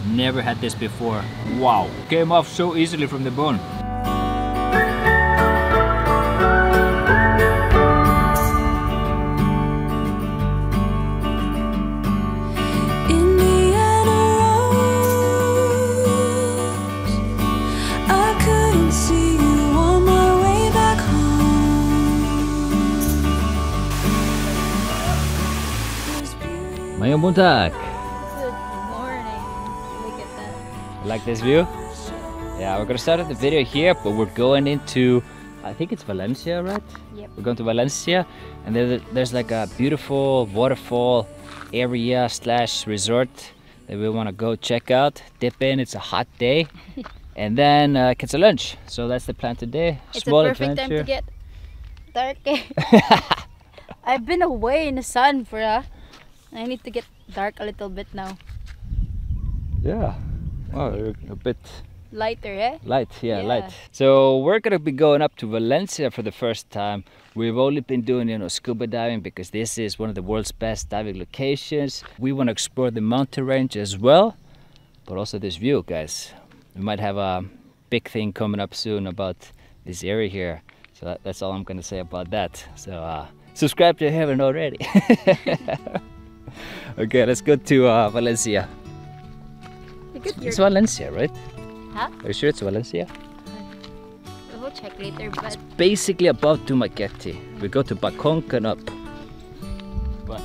Never had this before. Wow, came off so easily from the bone. Mayong buntag. Good morning. Look at that. Like this view? Yeah, we're gonna start the video here, but we're going into, I think it's Valencia, right? Yep. We're going to Valencia, and there's like a beautiful waterfall area / resort that we want to go check out, dip in. It's a hot day, and then get some lunch. So that's the plan today. It's Small a perfect adventure. time to get dark. I've been away in the sun for I need to get dark a little bit now. Yeah. Oh, you're a bit Lighter, eh? light, yeah, light. So we're gonna be going up to Valencia for the first time. We've only been doing, scuba diving because this is one of the world's best diving locations. We want to explore the mountain range as well, but also this view, guys. We might have a big thing coming up soon about this area here. So that's all I'm gonna say about that. So subscribe if you haven't already. Okay, let's go to Valencia. It's Valencia, right? Huh? Are you sure it's Valencia? We'll check later, but Basically above Dumaguete. We go to Bacong and up. But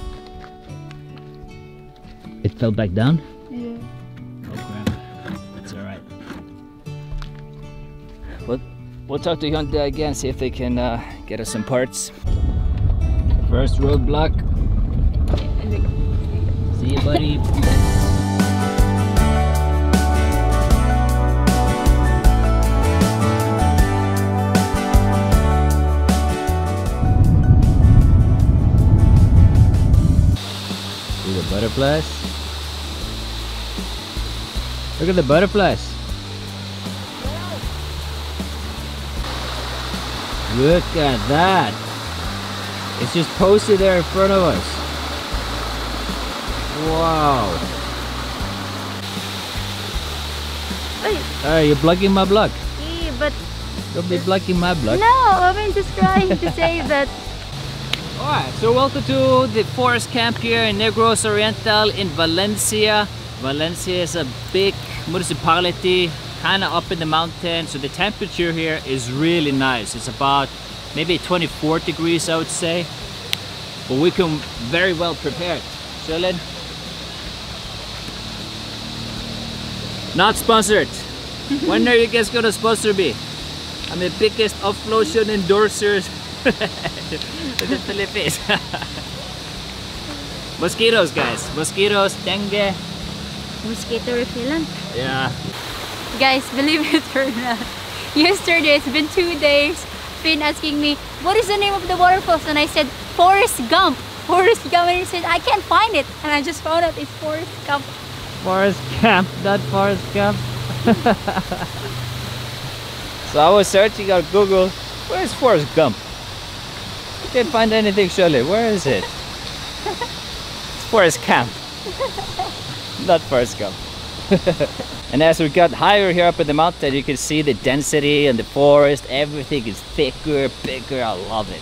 it fell back down? yeah. Okay, that's alright. We'll talk to Hyundai again, see if they can get us some parts. First roadblock. See you, buddy. See the butterflies? Look at the butterflies. Look at that. It's just posted there in front of us. Wow. Wait, You're blocking my vlog. but Don't be blocking my vlog. no, I mean just trying to say that. Alright, so welcome to the forest camp here in Negros, Oriental in Valencia. Valencia is a big municipality, kind of up in the mountain, so the temperature here is really nice. It's about maybe 24 degrees, I would say. But we come very well prepared. Chilling. Not sponsored. When are you guys gonna sponsor me? I'm the biggest off-lotion endorsers in the Philippines. Mosquitoes, guys. Mosquitoes, dengue. Mosquito repellent. Yeah. Guys, believe it or not, yesterday, it's been 2 days, Finn asking me, what is the name of the waterfalls? And I said, Forrest Gump. Forrest Gump. And he said, I can't find it. And I just found out it's Forrest Gump. Forest Camp, not Forest Camp. So I was searching on Google, where's Forrest Gump? I can't find anything, Shirley. Where is it? It's Forest Camp, not Forrest Gump. And as we got higher here up in the mountain, you can see the density and the forest. Everything is thicker, bigger. I love it.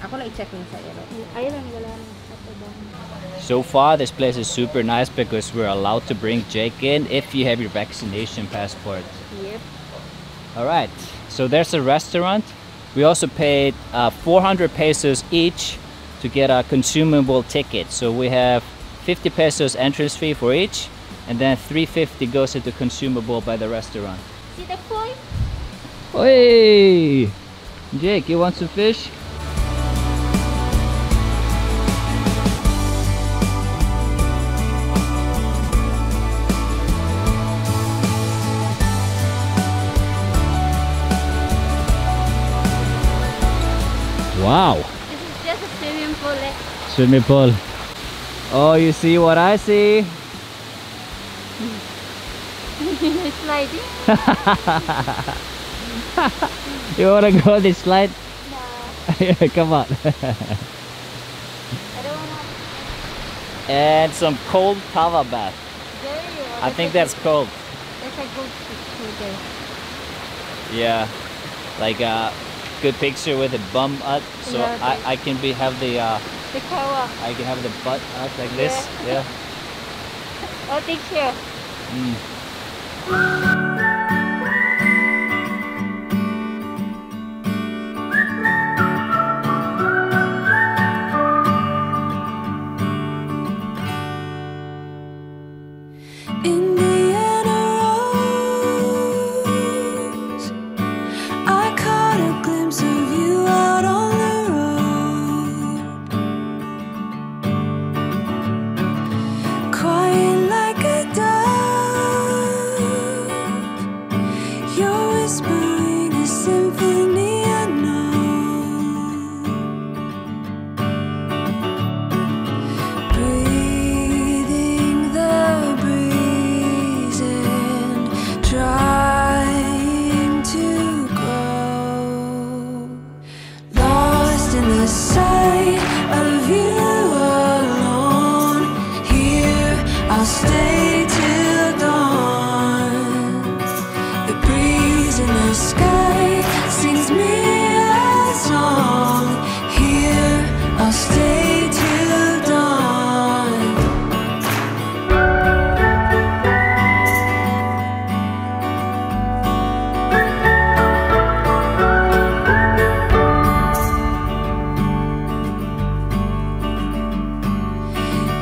Ako lang i-check lang sa iyo. So far, this place is super nice because we're allowed to bring Jake in if you have your vaccination passport. Yep. All right, so there's a restaurant. We also paid 400 pesos each to get a consumable ticket. So we have 50 pesos entrance fee for each, and then 350 goes into consumable by the restaurant. See the point? Hey, Jake, you want some fish? Wow. This is just a swimming pool. Swimming pool. Oh, you see what I see? It's sliding. You wanna go this slide? No. Come on. I don't wanna. And some cold tava bath. There you are. I think that's cold. There's a goat food there. Yeah, like a good picture with a bum out. So Yeah, I can have the kawa. I can have the butt out like this. Yeah. Oh, thank you. Indiana Rose, I caught a glimpse of you out on the road, quiet like a dove. You're whispering a symphony unknown, breathing the breeze and trying to grow, lost in the sight of you alone. Here I'll stay till dawn. The breeze in the sky sings me a song. Here I'll stay till dawn.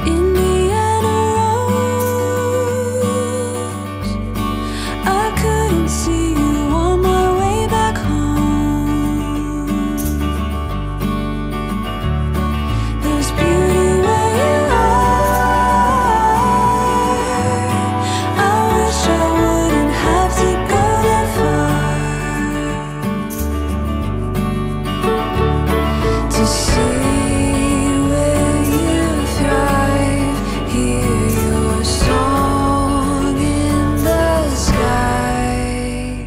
Indiana Rose, I couldn't see you on my way back home. There's beauty where you are. I wish I wouldn't have to go that far to see where you thrive. Hear your song in the sky.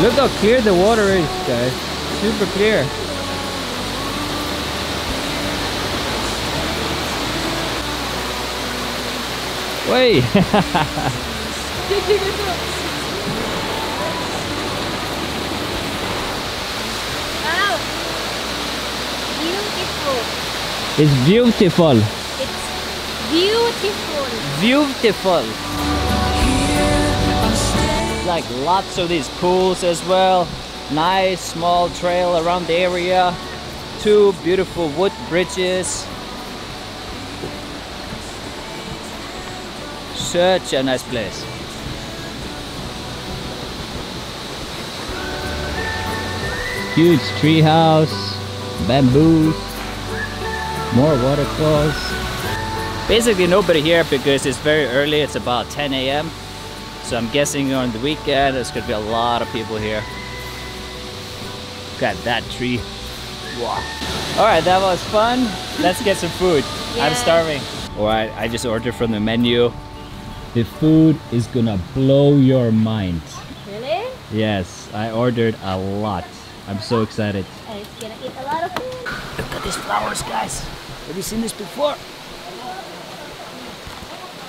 Look how clear the water is, guys. Super clear. Wait. Wow. Beautiful. It's beautiful. It's beautiful. Beautiful. Like lots of these pools as well. Nice small trail around the area. 2 beautiful wood bridges. Such a nice place. Huge tree house, bamboos, more waterfalls. Basically nobody here because it's very early, it's about 10 a.m. So I'm guessing on the weekend there's gonna be a lot of people here. Look at that tree. Wow. Alright, that was fun. Let's get some food. Yeah. I'm starving. Alright, I just ordered from the menu. The food is gonna blow your mind. Really? Yes, I ordered a lot. I'm so excited. And it's gonna eat a lot of food. Look at these flowers, guys. Have you seen this before?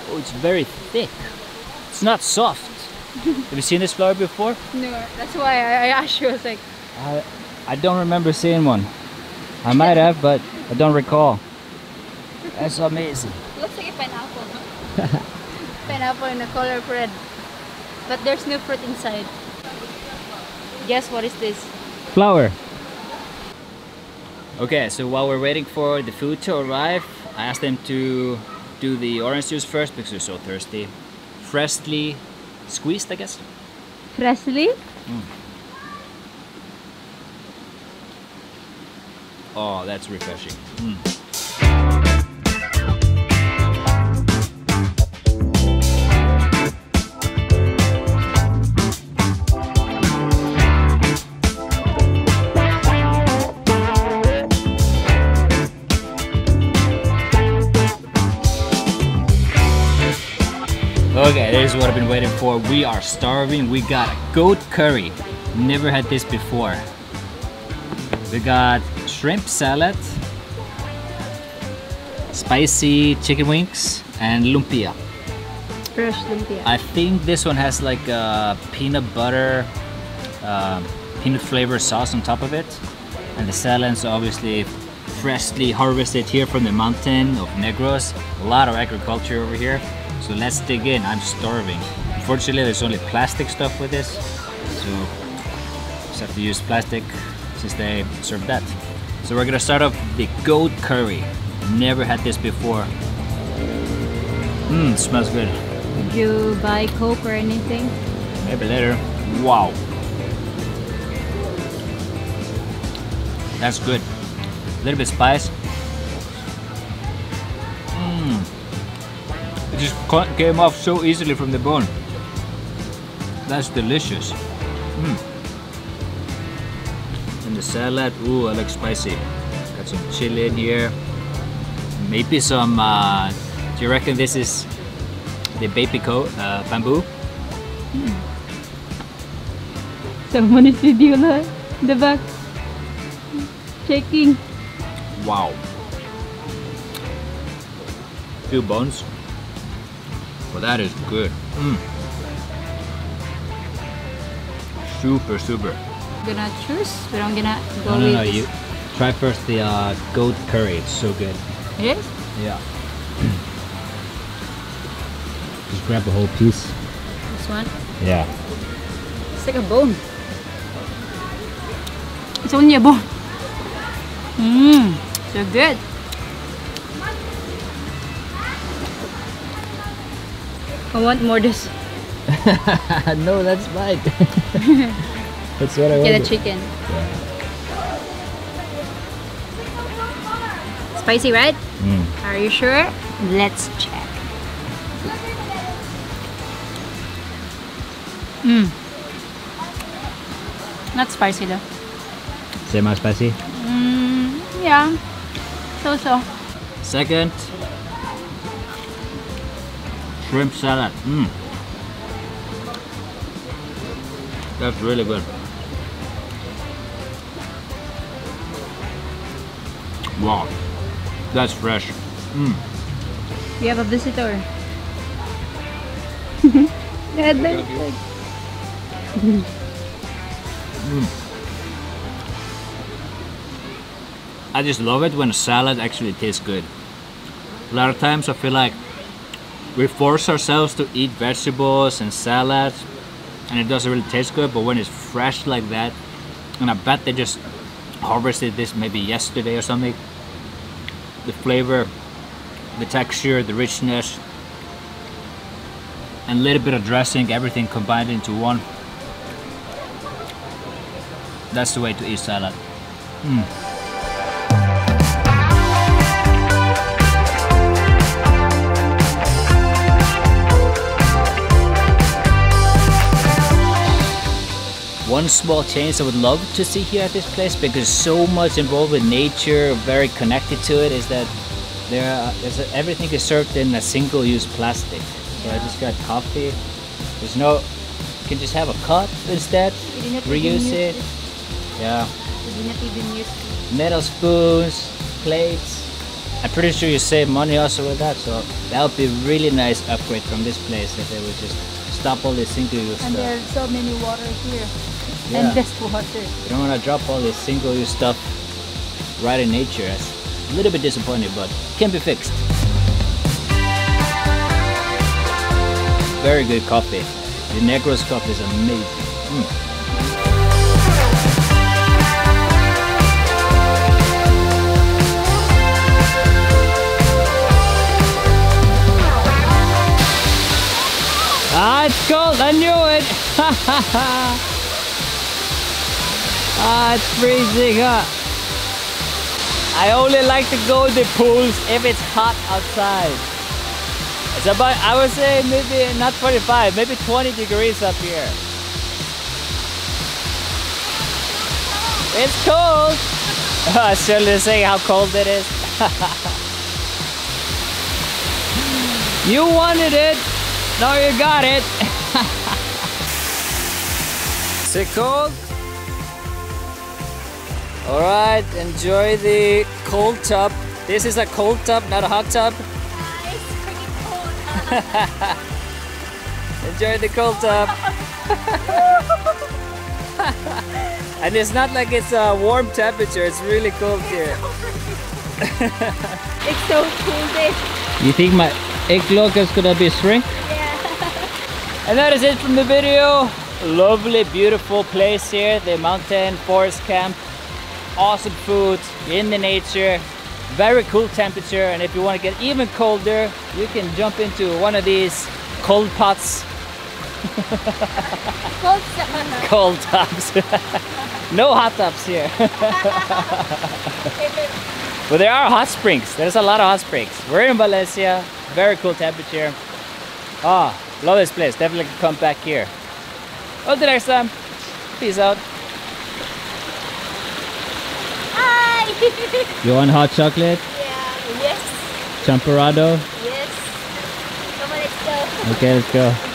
Oh, it's very thick. It's not soft. Have you seen this flower before? No, that's why I asked you. I was like, I don't remember seeing one. I might have, but I don't recall. That's amazing. looks like a pineapple, no? Pineapple in the color of red. But there's no fruit inside. Guess what is this? Flower. Okay, so while we're waiting for the food to arrive, I asked them to do the orange juice first because they're so thirsty. Freshly squeezed, I guess. Freshly? Oh, that's refreshing. Okay, there's what I've been waiting for. We are starving. We got a goat curry. Never had this before. We got shrimp salad, spicy chicken wings, and lumpia. Fresh lumpia. I think this one has like a peanut butter, peanut flavor sauce on top of it. And the salads obviously freshly harvested here from the mountain of Negros. A lot of agriculture over here. So let's dig in. I'm starving. Unfortunately, there's only plastic stuff with this. So just have to use plastic since they serve that. So we're gonna start off the goat curry. Never had this before. Mmm, smells good. Did you buy Coke or anything? Maybe later. Wow. That's good. A little bit spice. Mmm. It just came off so easily from the bone. That's delicious. Mmm. And the salad, ooh, I like spicy. Got some chili in here. Maybe some, do you reckon this is the baby bamboo? Someone is with you, in the back. Checking. Wow. Few bones. Well, that is good. Mm. Super, super. Gonna choose, but I'm gonna go No, with no, this. you try first the goat curry. It's so good. It is? Yeah. Just grab a whole piece. This one? Yeah. It's like a bone. It's only a bone. Mmm, so good. I want more this. No, that's fine. That's what I want. Get the chicken. Yeah. Spicy, right? Mm. Are you sure? Let's check. Mmm. Not spicy though. Same as spicy? Yeah. So. Second, shrimp salad. Mm. That's really good. Wow, that's fresh. Mm. We have a visitor. Yeah, I just love it when a salad actually tastes good. A lot of times I feel like we force ourselves to eat vegetables and salads and it doesn't really taste good, but when it's fresh like that, and I bet they just harvested this maybe yesterday or something, the flavor, the texture, the richness, and a little bit of dressing, everything combined into one. That's the way to eat salad. Mm. One small change I would love to see here at this place, because so much involved with nature, very connected to it, is that everything is served in a single-use plastic. So I just got coffee. There's no, you can just have a cup instead, reuse it. Yeah. We did not even use it. Metal spoons, plates. I'm pretty sure you save money also with that, so that would be a really nice upgrade from this place if they would just stop all this single-use stuff. And there's so many water here. Yeah. Endless water. You don't want to drop all this single-use stuff right in nature. That's a little bit disappointing, but can be fixed. Very good coffee. The Negros coffee is amazing. Mm. Ah, it's cold. I knew it. Ah, it's freezing, huh? I only like to go in the pools if it's hot outside. It's about, I would say maybe not 45, maybe 20 degrees up here. It's cold. Shirley is saying how cold it is. You wanted it. Now you got it. Is it cold? Alright, enjoy the cold tub. This is a cold tub, not a hot tub. It's pretty cold. Enjoy the cold tub. And it's not like it's a warm temperature, it's really cold here. It's so cool day. You think my egg log is gonna be shrink? Yeah. And that is it from the video. Lovely, beautiful place here, the mountain forest camp. Awesome food in the nature, very cool temperature, and if you want to get even colder, you can jump into one of these cold pots. Cold Cold tubs. No hot tubs here. But there are hot springs. There's a lot of hot springs. We're in Valencia, very cool temperature. Ah, love this place. Definitely come back here. Until next time, peace out. Hi! You want hot chocolate? Yeah. Yes. Champorado? Yes. Come on, let's go. Okay, let's go.